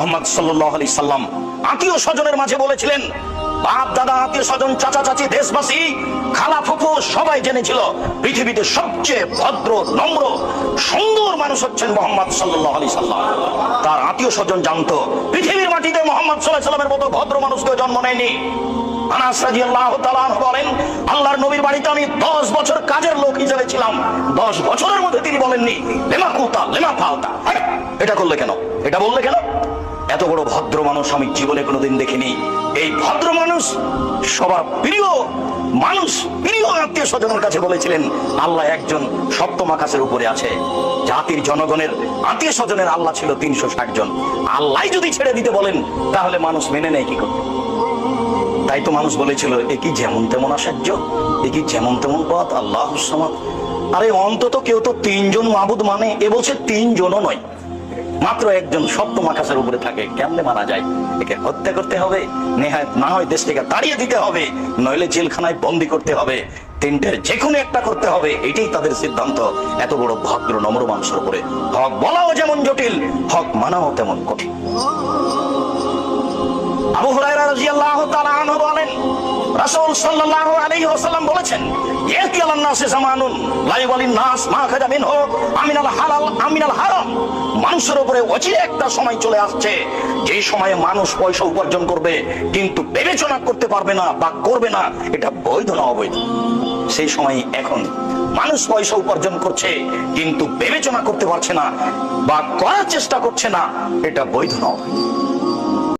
মুহাম্মদ সাল্লাল্লাহু আলাইহি সাল্লাম আত্মীয় স্বজনের মাঝে বলেছিলেন, বাপ দাদা আত্মীয় স্বজন চাচা চাচি দেশবাসী খালা ফুফু সবাই জেনেছিল পৃথিবীতে সবচেয়ে ভদ্র নম্র সুন্দর মানুষ হচ্ছেন মুহাম্মদ সাল্লাল্লাহু আলাইহি সাল্লাম। তার আত্মীয় স্বজন জানতো পৃথিবীর মাটিতে মুহাম্মদ সাল্লাল্লাহু আলাইহি সাল্লামের মতো ভদ্র মানুষ কেউ জন্ম নেয়নি। আনাস রাদিয়াল্লাহু তাআলা আনহু বলেন, আল্লাহর নবীর বাড়িতে আমি 10 বছর কাজের লোক হিসেবে ছিলাম। 10 বছরের মধ্যে তিনি বলেননি লেমা কুতা লেমা ফালতা, এটা করলে কেন, এটা বললে কেন। এত বড় ভদ্র মানুষ আমি জীবনে কোনোদিন দেখিনি। এই ভদ্র মানুষ সবার প্রিয় মানুষ, প্রিয় আত্মীয় স্বজনের কাছে বলেছিলেন, আল্লাহ একজন সপ্তম আকাশের উপরে আছে। জাতির জনগণের আত্মীয় স্বজনের আল্লাহ ছিল 360 জন। আল্লাহ যদি ছেড়ে দিতে বলেন তাহলে মানুষ মেনে নেয় কি করতে? তাই তো মানুষ বলেছিল, এ কি যেমন তেমন আশ্চর্য, এ কি যেমন তেমন পথ, আল্লাহুস সামাদ। আরে অন্তত কেউ তো 3 জন মাবুদ মানে, এ বলছে 3 জনও নয়, মাত্র একজন সপ্তম আকাশের উপরে থাকে। কেমনে মারা যায়? একে হত্যা করতে হবে, না হয় দেশ থেকে তাড়িয়ে দিতে হবে, নইলে জেলখানায় বন্দি করতে হবে, 3টের যে কোনো একটা করতে হবে। এটাই তাদের সিদ্ধান্ত। এত বড় ভদ্র নম্র মানুষের উপরে হক বলাও যেমন জটিল, হক মানাও তেমন কঠিন। আবু হুরায়রা রাদিয়াল্লাহু তাআলা আনহু বলেন, রাসূল সাল্লাল্লাহু আলাইহি ওয়াসাল্লাম বলেছেন, ইয়াতি আলান নাসি জামানুন লা ইয়ালিন নাস মা খাজা মিনহু আমিনাল হালাল আমিনাল হারাম। মানুষের উপরে অচিরে একটা সময় চলে আসছে, যে সময়ে মানুষ পয়সা উপার্জন করবে কিন্তু বিবেচনা করতে পারবে না বা করবে না এটা বৈধ না অবৈধ। সেই সময় এখন মানুষ পয়সা উপার্জন করছে কিন্তু বিবেচনা করতে পারছে না বা করার চেষ্টা করছে না, এটা বৈধ না অবৈধ।